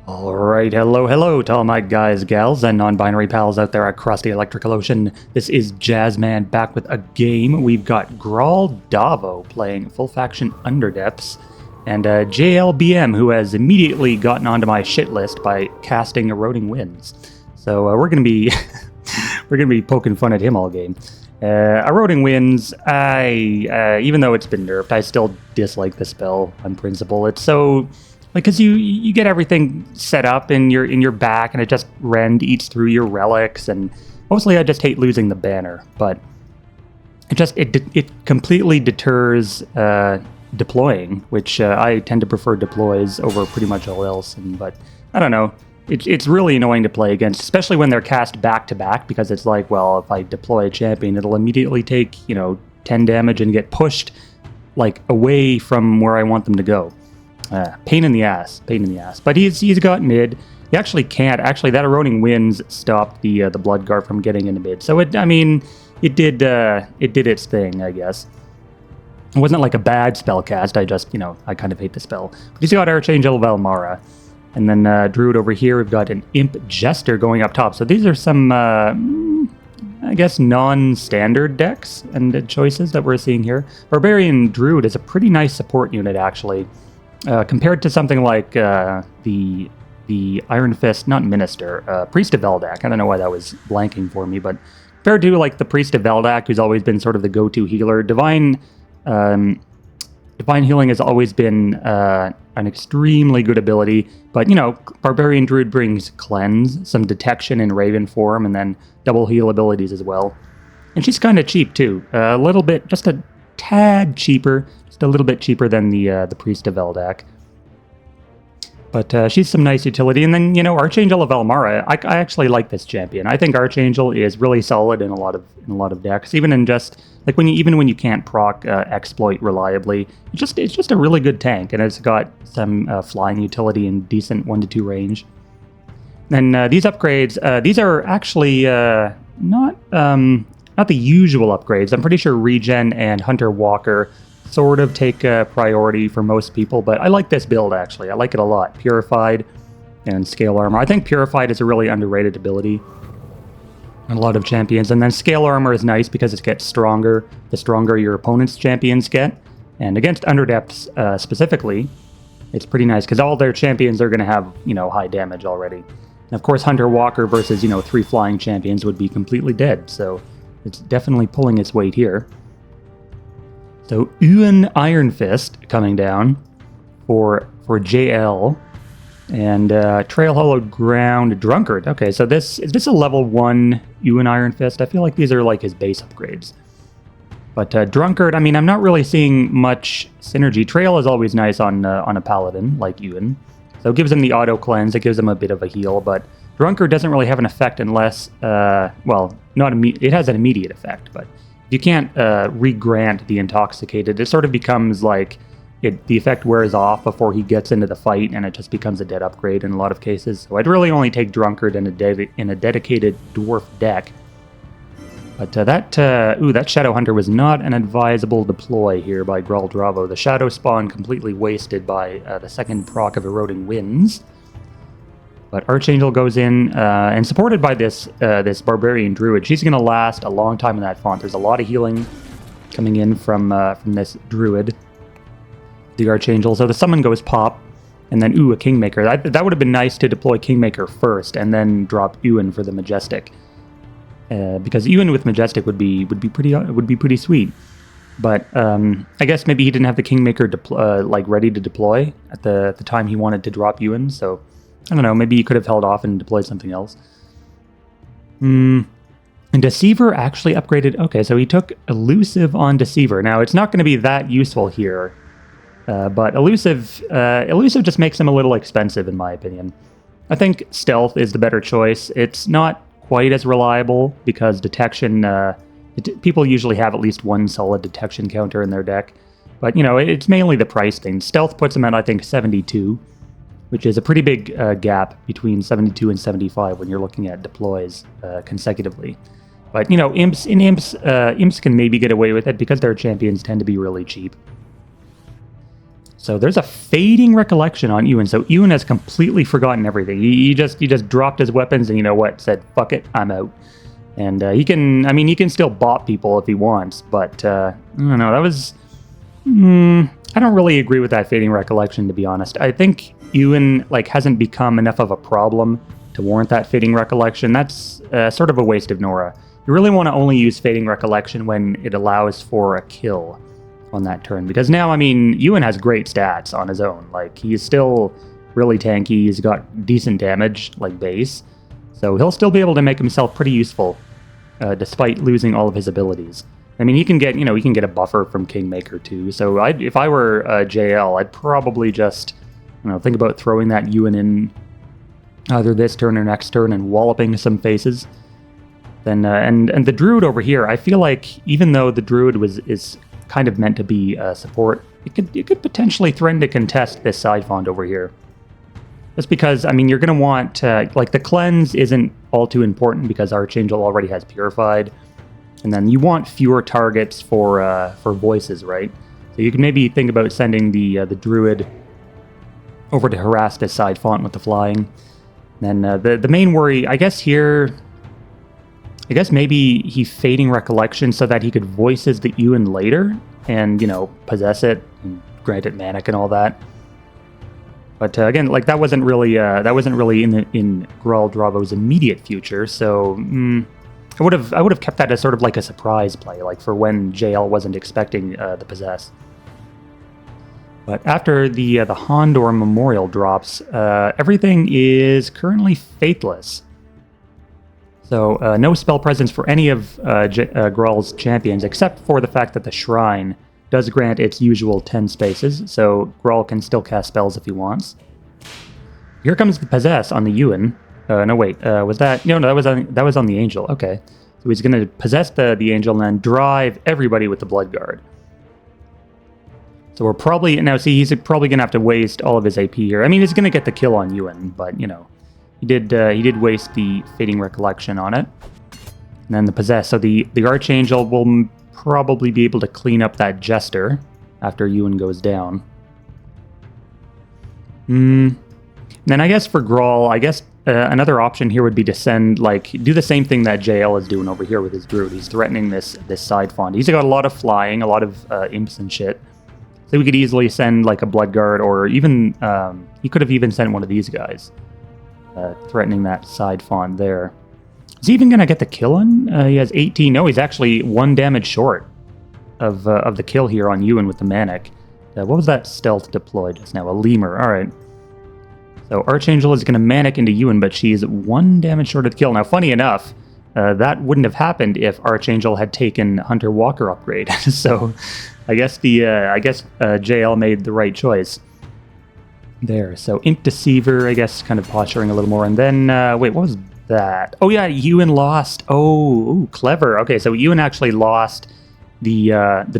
Alright, hello to all my guys, gals, and non-binary pals out there across the electrical ocean. This is Jazzman back with a game. We've got GralDavo playing full faction Underdepths, and JLBM, who has immediately gotten onto my shit list by casting Eroding Winds. So we're gonna be we're gonna be poking fun at him all game. Eroding Winds, even though it's been nerfed, I still dislike the spell on principle. It's so because you get everything set up in your back, and it just rend eats through your relics, and mostly I just hate losing the banner. But it completely deters deploying, which I tend to prefer deploys over pretty much all else. But I don't know, it's really annoying to play against, especially when they're cast back to back, because it's like, well, if I deploy a champion, it'll immediately take 10 damage and get pushed like away from where I want them to go. Pain in the ass. But he's got mid. He actually can't. Actually, that Eroding Winds stopped the Blood Guard from getting into mid. So it did its thing, I guess. It wasn't like a bad spell cast. I just I kind of hate the spell. But he's got Archangel Valmara, and then Druid over here. We've got an Imp Jester going up top. So these are some I guess non-standard decks and choices that we're seeing here. Barbarian Druid is a pretty nice support unit, actually. Compared to something like the Iron Fist, not Minister, Priest of Veldak. I don't know why that was blanking for me, but compared to like the Priest of Veldak, who's always been sort of the go-to healer, Divine Healing has always been an extremely good ability. But Barbarian Druid brings Cleanse, some Detection in Raven form, and then double heal abilities as well. And she's kind of cheap too, a little bit, just a tad cheaper. Just a little bit cheaper than the Priest of Veldak. But she's some nice utility. And then, Archangel of Valmara, I actually like this champion. I think Archangel is really solid in a lot of decks, even in just like when you can't proc exploit reliably. It's just a really good tank, and it's got some flying utility and decent 1-2 range. And these upgrades, these are actually not the usual upgrades. I'm pretty sure Regen and Hunter Walker sort of take priority for most people, but I like this build, actually. I like it a lot. Purified and Scale Armor. I think Purified is a really underrated ability in a lot of champions. And then Scale Armor is nice because it gets stronger the stronger your opponent's champions get. And against Underdepths specifically, it's pretty nice because all their champions are going to have, high damage already. And of course, Hunter Walker versus, 3 flying champions would be completely dead. So it's definitely pulling its weight here. So Ewan Iron Fist coming down for JL, and Trail Hollowed Ground Drunkard. Okay, so is this a level 1 Ewan Iron Fist? I feel like these are like his base upgrades. But Drunkard, I'm not really seeing much synergy. Trail is always nice on a paladin like Ewan, so it gives him the auto cleanse. It gives him a bit of a heal, but Drunkard doesn't really have an effect unless, it has an immediate effect, but you can't re-grant the Intoxicated. It sort of becomes like the effect wears off before he gets into the fight, and it just becomes a dead upgrade in a lot of cases. So I'd really only take Drunkard in a dedicated dwarf deck. But that Shadow Hunter was not an advisable deploy here by GralDavo. The Shadow Spawn completely wasted by the second proc of Eroding Winds. But Archangel goes in, and supported by this Barbarian Druid. She's going to last a long time in that font. There's a lot of healing coming in from this Druid, the Archangel. So the summon goes pop, and then a Kingmaker. That would have been nice to deploy Kingmaker first, and then drop Ewan for the Majestic, because Ewan with Majestic would be pretty sweet. But I guess maybe he didn't have the Kingmaker ready to deploy at the time he wanted to drop Ewan. So I don't know, maybe you could have held off and deployed something else. And Deceiver actually upgraded. Okay, so he took Elusive on Deceiver. Now, it's not going to be that useful here, but Elusive just makes him a little expensive, in my opinion. I think Stealth is the better choice. It's not quite as reliable because Detection, people usually have at least one solid Detection counter in their deck. But, it's mainly the price thing. Stealth puts him at, I think, 72. Which is a pretty big gap between 72 and 75 when you're looking at deploys consecutively. But, imps can maybe get away with it because their champions tend to be really cheap. So there's a fading recollection on Ewan. So Ewan has completely forgotten everything. He just dropped his weapons and you know what? Said, fuck it, I'm out. And he can still bop people if he wants, but I don't know. That was... I don't really agree with that fading recollection, to be honest. I think Ewan hasn't become enough of a problem to warrant that fading recollection. That's sort of a waste of Nora. You really want to only use fading recollection when it allows for a kill on that turn, because now, Ewan has great stats on his own. He's still really tanky. He's got decent damage, base, so he'll still be able to make himself pretty useful, despite losing all of his abilities. He can get, he can get a buffer from Kingmaker too. So if I were JL, I'd probably just, think about throwing that Ewan in either this turn or next turn and walloping some faces. Then and the Druid over here, I feel like even though the Druid is kind of meant to be support, it could potentially threaten to contest this side font over here. Just because, you're going to want, the cleanse isn't all too important because Archangel already has Purified. And then you want fewer targets for voices, right? So you can maybe think about sending the Druid over to harass this side font with the flying. Then the main worry, I guess maybe he fading recollection so that he could voices the Ewan later and, possess it and grant it manic and all that. But again, that wasn't really in GralDavo's immediate future, so I would have kept that as sort of a surprise play, for when JL wasn't expecting the possess. But after the Hondor Memorial drops, everything is currently faithless. So no spell presence for any of Gral's champions, except for the fact that the Shrine does grant its usual 10 spaces, so Gral can still cast spells if he wants. Here comes the possess on the Ewan. No, wait, was that... No, that was on the Angel, okay. So he's going to possess the Angel and then drive everybody with the Blood Guard. So we're probably... Now, see, he's probably going to have to waste all of his AP here. He's going to get the kill on Ewan, but, he did waste the Fading Recollection on it. And then the possess. So the Archangel will probably be able to clean up that Jester after Ewan goes down. Then I guess for Gral, another option here would be to send, do the same thing that JL is doing over here with his Druid. He's threatening this side font. He's got a lot of flying, a lot of imps and shit. So we could easily send, a Blood Guard, or even, he could have even sent one of these guys, threatening that side font there. Is he even going to get the kill on? He has 18. No, he's actually 1 damage short of the kill here on Ewan with the Manic. What was that stealth deployed just now? A Lemur. All right. So Archangel is going to Manic into Ewan, but she's 1 damage short of the kill. Now, funny enough, that wouldn't have happened if Archangel had taken Hunter Walker upgrade. So I guess JL made the right choice there. So Imp Deceiver, I guess, kind of posturing a little more. And then, wait, what was that? Oh, yeah, Ewan lost. Oh, ooh, clever. Okay, so Ewan actually lost the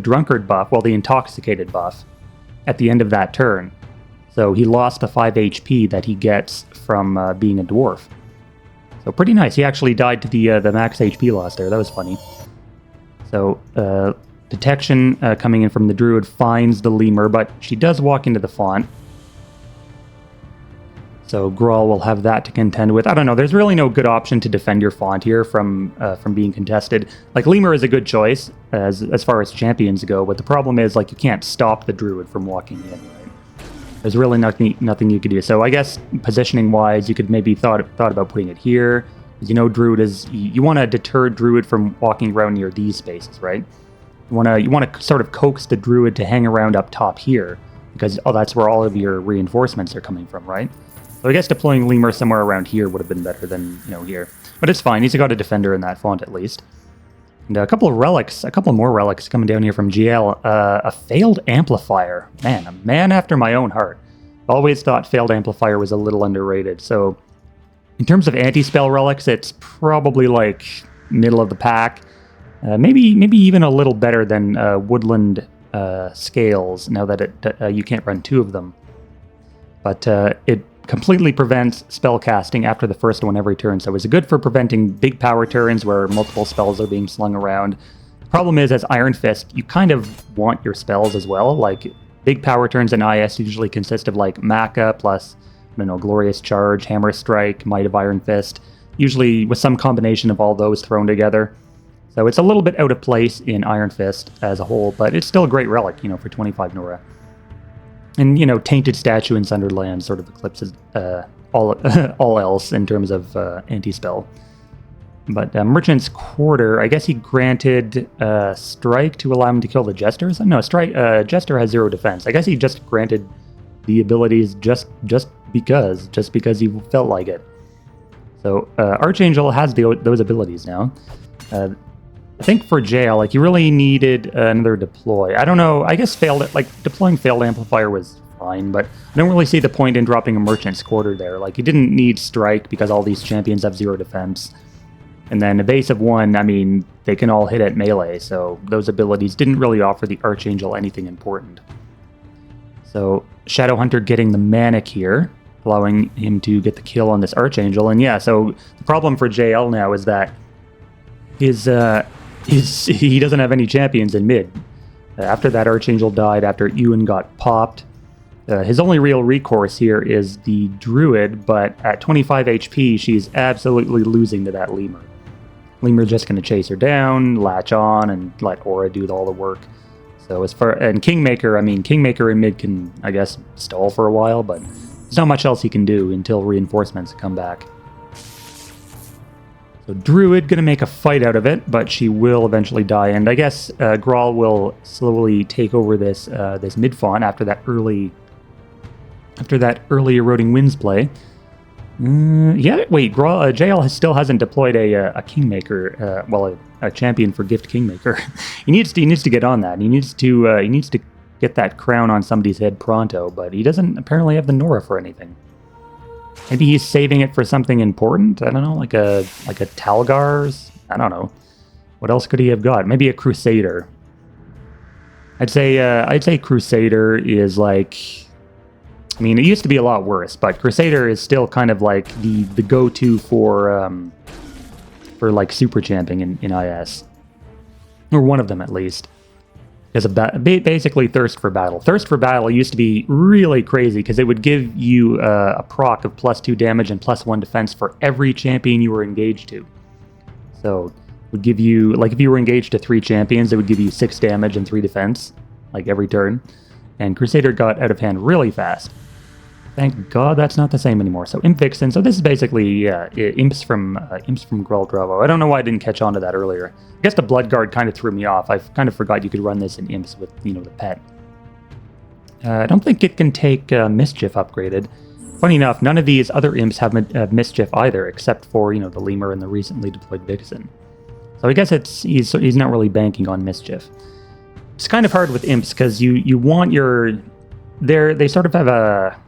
Drunkard buff, the Intoxicated buff, at the end of that turn. So he lost the 5 HP that he gets from being a dwarf. So pretty nice. He actually died to the max HP loss there. That was funny. So detection coming in from the Druid finds the Lemur, but she does walk into the font. So Gral will have that to contend with. I don't know. There's really no good option to defend your font here from being contested. Lemur is a good choice as far as champions go, but the problem is you can't stop the Druid from walking in. Right? There's really nothing you could do. So I guess positioning-wise, you could maybe thought about putting it here. Because Druid is... You want to deter Druid from walking around near these spaces, right? You want to sort of coax the Druid to hang around up top here. Because that's where all of your reinforcements are coming from, right? So I guess deploying Lemur somewhere around here would have been better than, here. But it's fine. He's got a defender in that font at least. And a couple more relics coming down here from GL. A Failed Amplifier. Man, a man after my own heart. Always thought Failed Amplifier was a little underrated. So in terms of anti-spell relics, it's probably middle of the pack. Maybe even a little better than Woodland Scales, now that you can't run 2 of them. But it completely prevents spell casting after the first one every turn, so it's good for preventing big power turns where multiple spells are being slung around. The problem is, as Iron Fist, you kind of want your spells as well. Big power turns in IS usually consist of like Maka plus, I don't know, Glorious Charge, Hammer Strike, Might of Iron Fist, usually with some combination of all those thrown together. So it's a little bit out of place in Iron Fist as a whole, but it's still a great relic, for 25 Nora. And, Tainted Statue in Sunderland sort of eclipses all else in terms of anti-spell. But Merchant's Quarter, I guess he granted Strike to allow him to kill the Jesters? No, Jester has 0 defense. I guess he just granted the abilities just because he felt like it. So Archangel has those abilities now. I think for jail, you really needed another deploy. I don't know, I guess deploying Failed Amplifier was fine, but I don't really see the point in dropping a Merchant's Quarter there. You didn't need Strike because all these champions have 0 defense. And then Evasive 1, I mean, they can all hit at melee, so those abilities didn't really offer the Archangel anything important. So Shadowhunter getting the Manic here, allowing him to get the kill on this Archangel. And yeah, so the problem for JL now is that he doesn't have any champions in mid. After that Archangel died, after Ewan got popped, his only real recourse here is the Druid, but at 25 HP, she's absolutely losing to that Lemur. Lemur's just going to chase her down, latch on, and let Aura do all the work. So and Kingmaker, I mean, Kingmaker in mid can, I guess, stall for a while, but there's not much else he can do until reinforcements come back. So Druid going to make a fight out of it, but she will eventually die, and I guess Graal will slowly take over this mid-fawn after that early Eroding Winds play. Yeah, wait, JL still hasn't deployed a Kingmaker, a champion for Gift Kingmaker. he needs to get on that. He needs to get that crown on somebody's head pronto, but he doesn't apparently have the Nora for anything. Maybe he's saving it for something important. I don't know, like a Talgar's. I don't know. What else could he have got? Maybe a Crusader. I'd say Crusader is I mean, it used to be a lot worse, but Crusader is still kind of like the go-to for super champing in IS, or one of them at least. Because basically Thirst for Battle. Thirst for Battle used to be really crazy because it would give you a proc of +2 damage and +1 defense for every champion you were engaged to. So it would give you, if you were engaged to 3 champions, it would give you 6 damage and 3 defense, every turn. And Crusader got out of hand really fast. Thank God that's not the same anymore. So Imp Vixen. So this is basically imps from GralDavo. I don't know why I didn't catch on to that earlier. I guess the Blood Guard kind of threw me off. I kind of forgot you could run this in imps with the pet. I don't think it can take Mischief upgraded. Funny enough, none of these other imps have Mischief either, except for the Lemur and the recently deployed Vixen. So I guess he's not really banking on Mischief. It's kind of hard with imps because you want they sort of have a.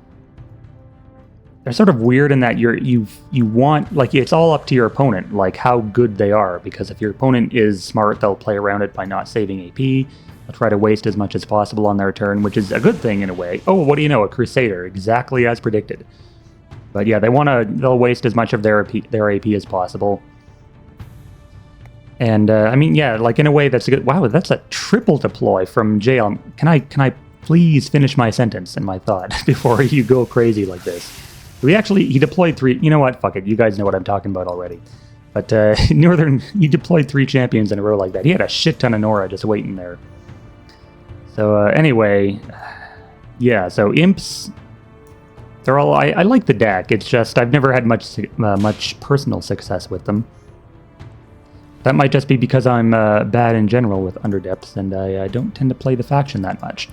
They're sort of weird in that you want, it's all up to your opponent, how good they are, because if your opponent is smart, they'll play around it by not saving AP, they'll try to waste as much as possible on their turn, which is a good thing in a way. Oh, what do you know, a Crusader, exactly as predicted. But yeah, they'll waste as much of their AP as possible. And, I mean, yeah, in a way that's a good, wow, that's a triple deploy from JL. Can I please finish my sentence and my thought before you go crazy like this? He deployed 3, you know what, fuck it, you guys know what I'm talking about already. But he deployed 3 champions in a row like that. He had a shit ton of Nora just waiting there. So anyway, yeah, so imps, they're all, I like the deck, it's just I've never had much personal success with them. That might just be because I'm bad in general with Underdepths, and I don't tend to play the faction that much.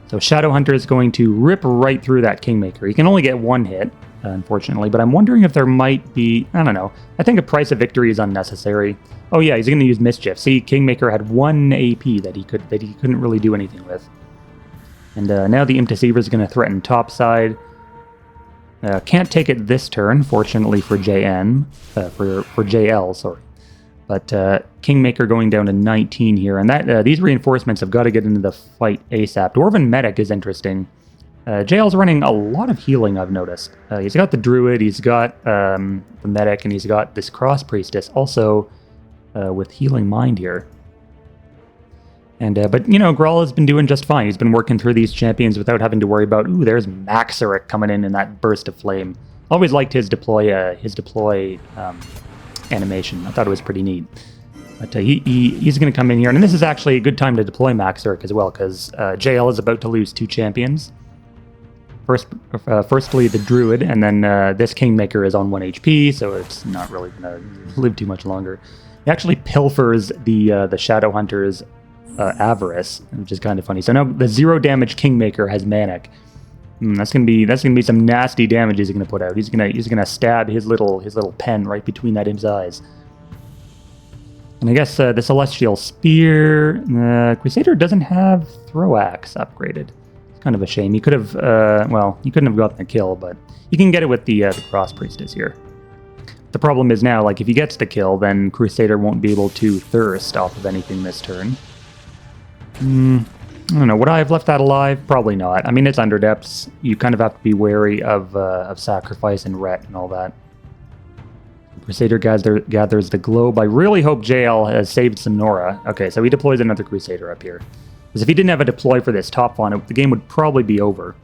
So Shadowhunter is going to rip right through that Kingmaker. He can only get 1 hit, unfortunately, but I'm wondering if there might be, I don't know. I think a Price of Victory is unnecessary. Oh yeah, he's going to use Mischief. See, Kingmaker had 1 AP that he couldn't really do anything with. And now the Imp Deceiver is going to threaten topside. Can't take it this turn, fortunately for for JL, sorry. But Kingmaker going down to 19 here, and these reinforcements have got to get into the fight ASAP. Dwarven Medic is interesting. JL's running a lot of healing, I've noticed. He's got the Druid, he's got the Medic, and he's got this Cross Priestess, also with Healing Mind here. And but you know, Grawl has been doing just fine. He's been working through these champions without having to worry about, ooh, there's Maxeric coming in that burst of flame. Always liked his deploy animation. I thought it was pretty neat. But he's going to come in here, and this is actually a good time to deploy Maxeric as well, because JL is about to lose 2 champions. Firstly, the Druid, and then this Kingmaker is on 1 HP, so it's not really going to live too much longer. He actually pilfers the Shadowhunter's Avarice, which is kind of funny. So now the 0 damage Kingmaker has Manic. That's gonna be some nasty damage he's gonna put out. He's gonna stab his little pen right between his eyes. And I guess the Celestial Spear, Crusader doesn't have Throw Axe upgraded. It's kind of a shame. He could have, well, he couldn't have gotten the kill, but you can get it with the Cross Priestess here. The problem is now, like, if he gets the kill, then Crusader won't be able to thirst off of anything this turn. I don't know. Would I have left that alive? Probably not. I mean, it's Underdepths. You kind of have to be wary of Sacrifice and Ret and all that. Crusader gathers the globe. I really hope JL has saved some Nora. Okay, so he deploys another Crusader up here. Because if he didn't have a deploy for this top font, the game would probably be over.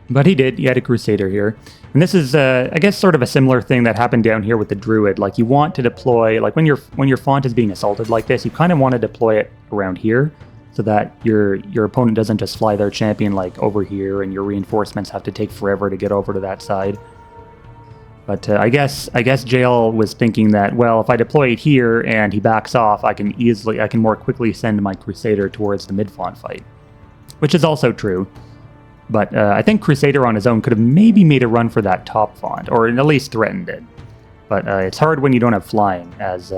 But he did. He had a Crusader here. And this is, I guess, sort of a similar thing that happened down here with the Druid. Like, you want to deploy, like, when your font is being assaulted like this, you kind of want to deploy it around here, so that your opponent doesn't just fly their champion, like, over here, and your reinforcements have to take forever to get over to that side. But I guess JL was thinking that, well, if I deploy it here and he backs off, I can more quickly send my Crusader towards the mid-font fight. Which is also true. But I think Crusader on his own could have maybe made a run for that top font, or at least threatened it. But it's hard when you don't have flying, as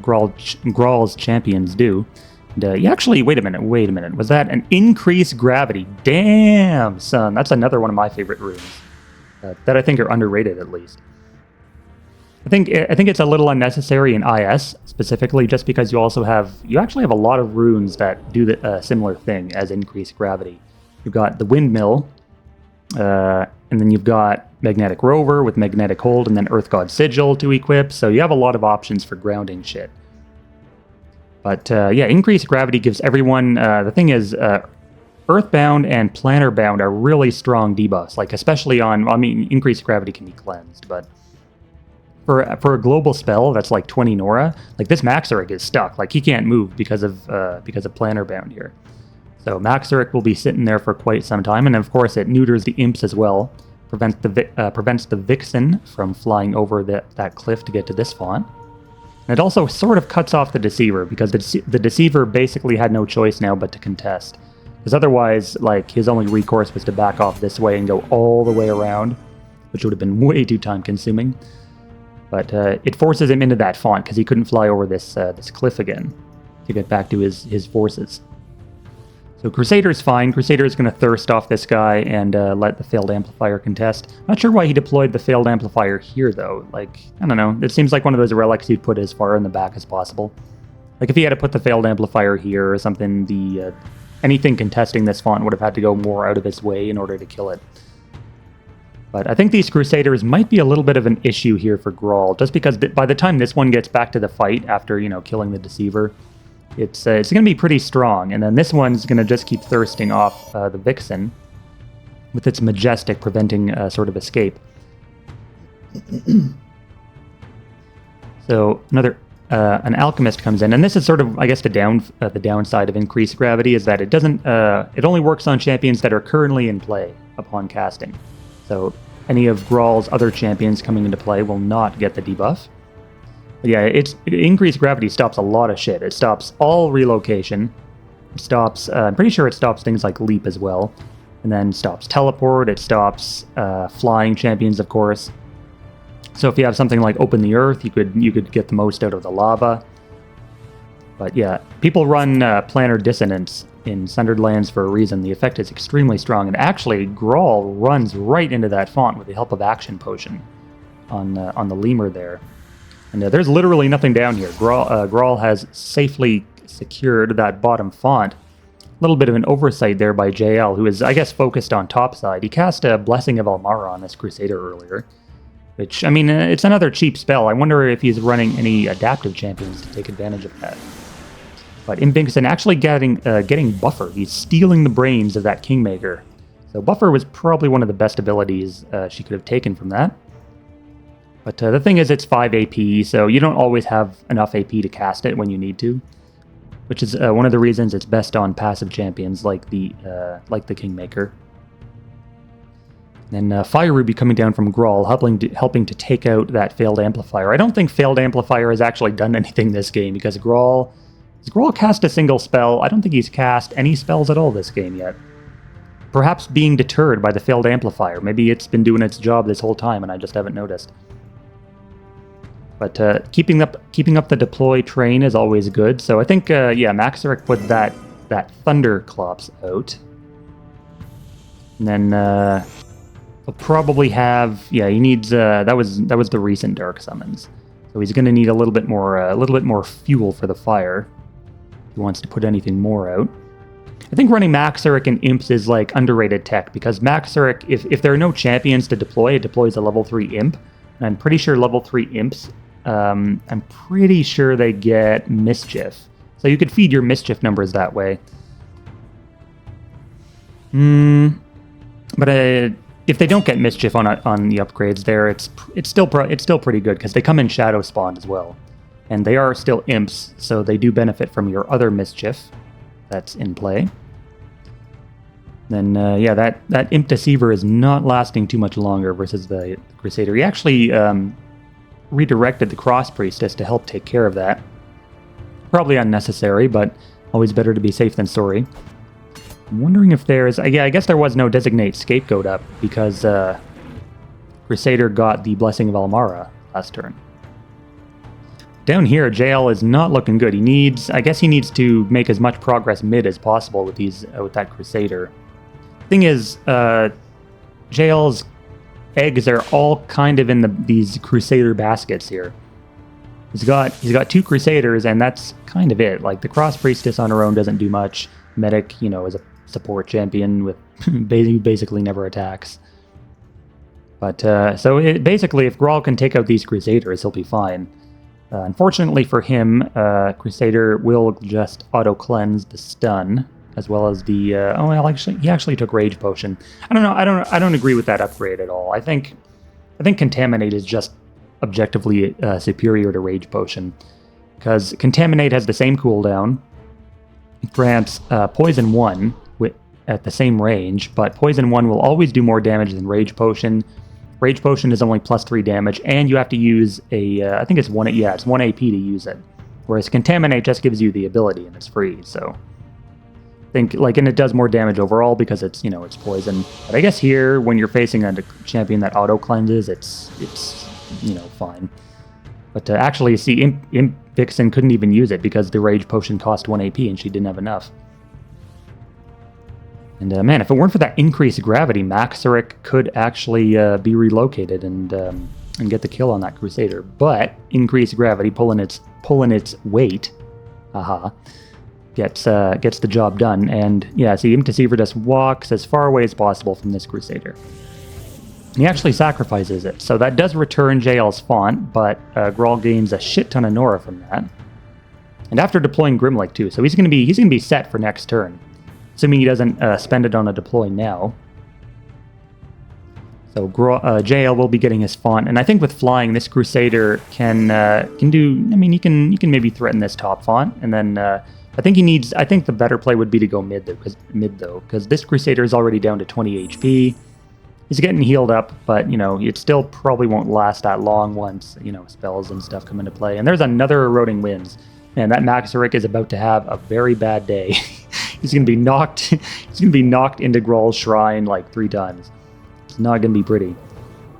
Gral's champions do. And actually, wait a minute. Was that an increased gravity? Damn, son, that's another one of my favorite runes. That I think are underrated, at least. I think it's a little unnecessary in IS, specifically just because you actually have a lot of runes that do the similar thing as increased gravity. You've got the Windmill, and then you've got Magnetic Rover with Magnetic Hold, and then Earth God Sigil to equip, so you have a lot of options for grounding shit. But yeah, increased gravity gives everyone, the thing is, Earthbound and Planar Bound are really strong debuffs, like especially on, I mean, increased gravity can be cleansed, but for a global spell that's like 20 Nora, like this Maxeric is stuck, like he can't move because of Planar Bound here. So Maxeric will be sitting there for quite some time, and of course it neuters the imps as well, prevents the Vixen from flying over that cliff to get to this font. And it also sort of cuts off the Deceiver, because the Deceiver basically had no choice now but to contest. Because otherwise, like, his only recourse was to back off this way and go all the way around, which would have been way too time-consuming. But it forces him into that font, because he couldn't fly over this cliff again to get back to his forces. So Crusader's fine. Crusader's going to thirst off this guy and let the Failed Amplifier contest. Not sure why he deployed the Failed Amplifier here, though. Like, I don't know. It seems like one of those relics you'd put as far in the back as possible. Like, if he had to put the Failed Amplifier here or something, anything contesting this font would have had to go more out of his way in order to kill it. But I think these Crusaders might be a little bit of an issue here for Grawl, just because by the time this one gets back to the fight after, killing the Deceiver, it's going to be pretty strong. And then this one's going to just keep thirsting off the Vixen with its Majestic preventing sort of escape. So an Alchemist comes in, and this is sort of, I guess, the downside of increased gravity is that it doesn't. It only works on champions that are currently in play upon casting. So any of Gral's other champions coming into play will not get the debuff. But yeah, increased gravity stops a lot of shit. It stops all relocation. It stops. I'm pretty sure it stops things like leap as well, and then stops teleport. It stops flying champions, of course. So if you have something like Open the Earth, you could get the most out of the lava. But yeah, people run Planar Dissonance in Sundered Lands for a reason. The effect is extremely strong, and actually, Grawl runs right into that font with the help of Action Potion on the lemur there. And there's literally nothing down here. Grawl has safely secured that bottom font. A little bit of an oversight there by JL, who is, I guess, focused on topside. He cast a Blessing of Almara on this Crusader earlier. Which, I mean, it's another cheap spell. I wonder if he's running any adaptive champions to take advantage of that. But Imp Vixen actually getting Buffer. He's stealing the brains of that Kingmaker. So Buffer was probably one of the best abilities she could have taken from that. But the thing is, it's 5 AP, so you don't always have enough AP to cast it when you need to. Which is one of the reasons it's best on passive champions like the Kingmaker. Then Fire Ruby coming down from Grawl, helping to take out that Failed Amplifier. I don't think Failed Amplifier has actually done anything this game, because Grawl cast a single spell. I don't think he's cast any spells at all this game yet. Perhaps being deterred by the Failed Amplifier. Maybe it's been doing its job this whole time and I just haven't noticed. But keeping up the deploy train is always good. So I think, yeah, Maxeric put that Thunderclops out. And then he'll probably have, yeah, he needs that was the recent Dark Summons. So he's going to need a little bit more fuel for the fire. If he wants to put anything more out. I think running Maxeric and Imps is like underrated tech, because Maxeric, if there are no champions to deploy, it deploys a level 3 Imp. And I'm pretty sure level 3 Imps, I'm pretty sure they get Mischief. So you could feed your Mischief numbers that way. But if they don't get Mischief on the upgrades there, it's still pretty good, because they come in Shadow Spawned as well. And they are still Imps, so they do benefit from your other Mischief that's in play. Then, yeah, that Imp Deceiver is not lasting too much longer versus the Crusader. He actually redirected the Cross Priestess to help take care of that. Probably unnecessary, but always better to be safe than sorry. I'm wondering if there's... yeah, I guess there was no Designate Scapegoat up, because Crusader got the Blessing of Almara last turn. Down here, JL is not looking good. I guess he needs to make as much progress mid as possible with that Crusader. Thing is, JL's eggs are all kind of in these Crusader baskets here. He's got 2 Crusaders, and that's kind of it. Like, the Cross Priestess on her own doesn't do much. Medic, is a support champion with basically never attacks. But so basically, if Grawl can take out these Crusaders, he'll be fine. Unfortunately for him, Crusader will just auto-cleanse the stun, as well as the... oh, well, he actually took Rage Potion. I don't know, I don't agree with that upgrade at all. I think Contaminate is just objectively superior to Rage Potion, because Contaminate has the same cooldown, it grants Poison 1 at the same range, but Poison 1 will always do more damage than Rage Potion. Rage Potion is only +3 damage, and you have to use I think it's 1 AP to use it. Whereas Contaminate just gives you the ability, and it's free, so... and it does more damage overall because it's, it's poison. But I guess here, when you're facing a champion that auto-cleanses, it's fine. But actually, see, Imp Vixen couldn't even use it because the Rage Potion cost 1 AP, and she didn't have enough. And man, if it weren't for that increased gravity, Maxeric could actually be relocated and get the kill on that Crusader. But increased gravity, pulling its weight, gets the job done. And yeah, see, Imp Deceiver just walks as far away as possible from this Crusader. And he actually sacrifices it, so that does return JL's font, but Grawl gains a shit ton of Nora from that. And after deploying Grimlick too, so he's gonna be set for next turn. Assuming he doesn't spend it on a deploy now. So JL will be getting his font, and I think with flying, this Crusader can do. I mean, he can maybe threaten this top font, and then I think the better play would be to go mid though, because this Crusader is already down to 20 HP. He's getting healed up, but it still probably won't last that long once spells and stuff come into play. And there's another Eroding Winds. Man, that Maxeric is about to have a very bad day. He's gonna be knocked. He's gonna be knocked into Grall's shrine like 3 times. It's not gonna be pretty.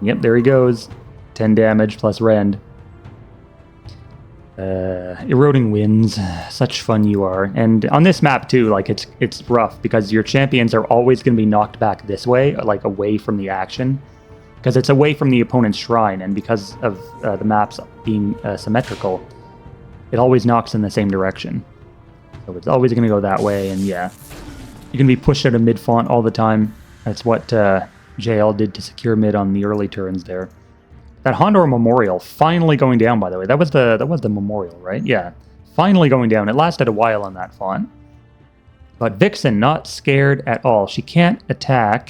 Yep, there he goes. 10 damage plus rend. Eroding Winds, such fun you are. And on this map too, like it's rough because your champions are always gonna be knocked back this way, like away from the action, because it's away from the opponent's shrine, and because of the maps being symmetrical, it always knocks in the same direction. So it's always going to go that way, and yeah. You can be pushed out of mid-font all the time. That's what JL did to secure mid on the early turns there. That Hondor Memorial finally going down, by the way. That was the Memorial, right? Yeah. finally going down. It lasted a while on that font. But Vixen, not scared at all. She can't attack.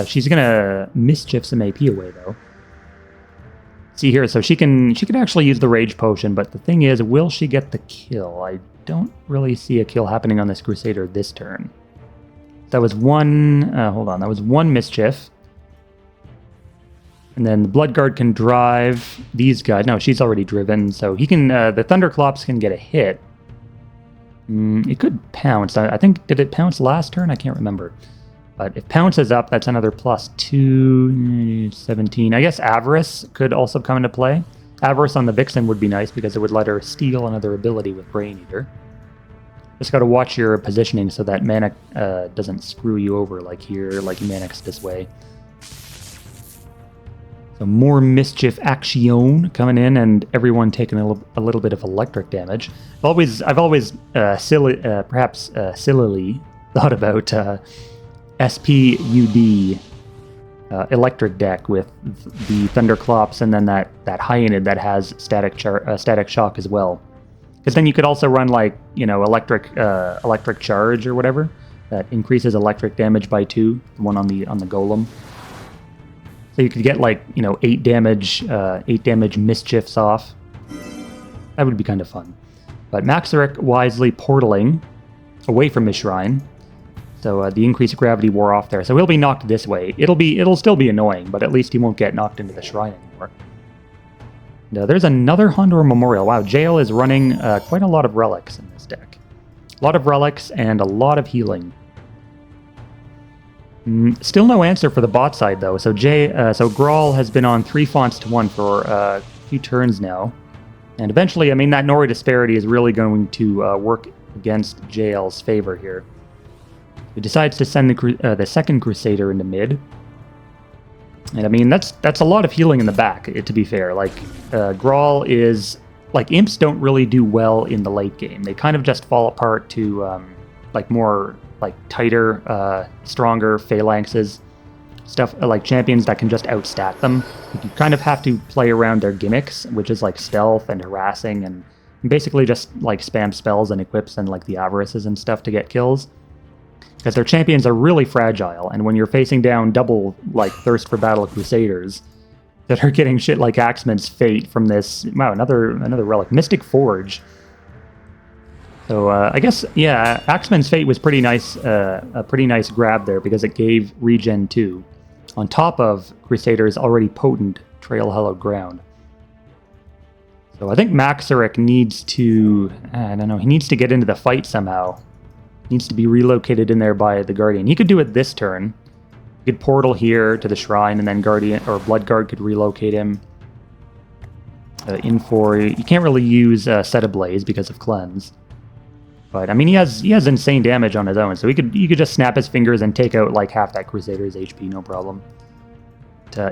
She's going to mischief some AP away, though. See here, so she can actually use the Rage Potion, but the thing is, will she get the kill? I don't really see a kill happening on this Crusader this turn. That was one... hold on, that was one mischief. And then the Bloodguard can drive these guys. No, she's already driven, so he can... the Thunderclops can get a hit. It could pounce. I think, did it pounce last turn? I can't remember. But if pounce is up, that's another +2, 17. I guess Avarice could also come into play. Avarice on the Vixen would be nice because it would let her steal another ability with Brain Eater. Just got to watch your positioning so that Manic doesn't screw you over like here, like Manic's this way. So more mischief action coming in, and everyone taking a little bit of electric damage. I've always perhaps sillily thought about SPUD electric deck with the Thunderclops and then that Hyanid that has static shock as well. Because then you could also run like, you know, electric charge or whatever that increases electric damage by 2. The one on the Golem. So you could get like, you know, 8 damage mischiefs off. That would be kind of fun. But Maxeric wisely portaling away from his shrine. So the increased gravity wore off there. So he'll be knocked this way. It'll still be annoying, but at least he won't get knocked into the shrine anymore. And, there's another Hondor Memorial. Wow, JL is running quite a lot of relics in this deck. A lot of relics and a lot of healing. Still no answer for the bot side though. So Grawl has been on 3 fonts to 1 for a few turns now, and eventually, I mean, that Nori disparity is really going to work against JL's favor here. He decides to send the second Crusader into mid, and I mean that's a lot of healing in the back. To be fair, like Grawl is like imps don't really do well in the late game. They kind of just fall apart to like more. Like tighter, stronger phalanxes, stuff like champions that can just outstat them. You kind of have to play around their gimmicks, which is like stealth and harassing, and basically just like spam spells and equips and like the avarices and stuff to get kills. Because their champions are really fragile, and when you're facing down double like Thirst for Battle Crusaders that are getting shit like Axeman's Fate from this, wow, another relic, Mystic Forge. So I guess, yeah, Axeman's Fate was pretty nice, a pretty nice grab there because it gave regen 2 on top of Crusader's already potent Trail Hallowed Ground. So I think Maxeric needs to, I don't know, he needs to get into the fight somehow. He needs to be relocated in there by the Guardian. He could do it this turn. He could portal here to the Shrine, and then Guardian or Bloodguard could relocate him. You can't really use Set Ablaze because of Cleanse. But I mean, he has insane damage on his own, so you could just snap his fingers and take out like half that Crusader's HP, no problem.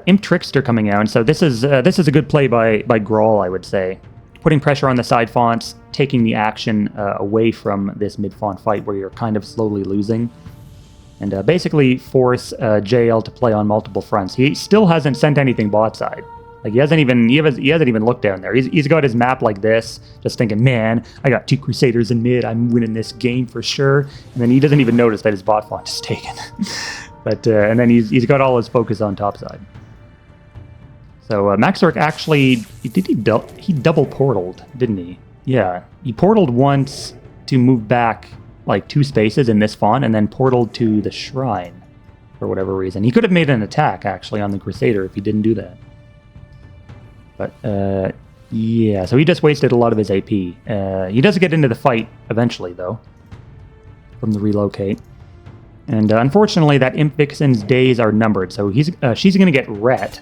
Imp Trickster coming out, so this is a good play by Grawl, I would say, putting pressure on the side fonts, taking the action away from this mid font fight where you're kind of slowly losing, and basically force JL to play on multiple fronts. He still hasn't sent anything bot side. Like he hasn't even looked down there. He's got his map like this, just thinking, man, I got 2 Crusaders in mid. I'm winning this game for sure. And then he doesn't even notice that his bot font is taken. But and then he's got all his focus on top side. So Maxeric actually he double portaled, didn't he? Yeah, he portaled once to move back like 2 spaces in this font, and then portaled to the Shrine for whatever reason. He could have made an attack actually on the Crusader if he didn't do that. But, yeah, so he just wasted a lot of his AP. He does get into the fight eventually, though, from the relocate. And unfortunately, that Imp Vixen's days are numbered, so she's going to get Ret.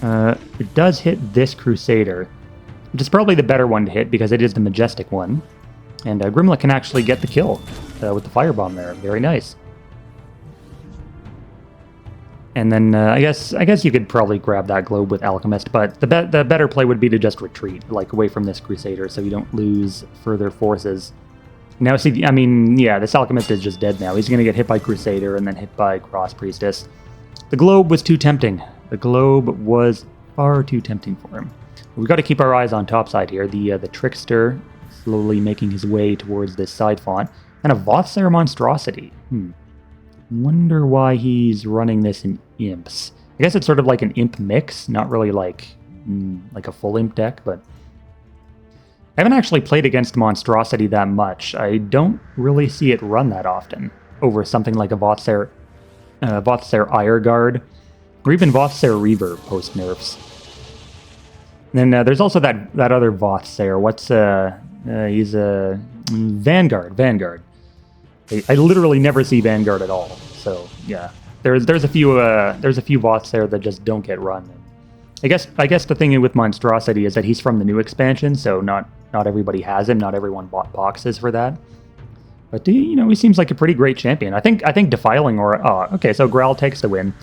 It does hit this Crusader, which is probably the better one to hit because it is the Majestic one. And Grimlet can actually get the kill with the Firebomb there. Very nice. And then I guess you could probably grab that globe with Alchemist, but the better play would be to just retreat, like away from this Crusader, so you don't lose further forces. Now, see, I mean, yeah, this Alchemist is just dead now. He's going to get hit by Crusader and then hit by Cross Priestess. The globe was too tempting. The globe was far too tempting for him. We've got to keep our eyes on topside here. The Trickster slowly making his way towards this side font. And a Vothsair Monstrosity. Wonder why he's running this in imps. I guess it's sort of like an imp mix, not really like a full imp deck, but I haven't actually played against Monstrosity that much. I don't really see it run that often over something like a Vothsair Ire Guard, or even Vothsair Reaver post nerfs. And then there's also that other Vothsair. He's a Vanguard. I literally never see Vanguard at all. So yeah, there's a few Vothsair that just don't get run. I guess the thing with Monstrosity is that he's from the new expansion, so not everybody has him. Not everyone bought boxes for that. But he seems like a pretty great champion. I think Defiling Aura. Oh, okay, so Gral takes the win.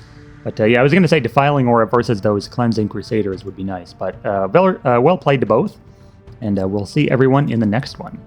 But yeah, I was gonna say Defiling Aura versus those Cleansing Crusaders would be nice. But well played to both, and we'll see everyone in the next one.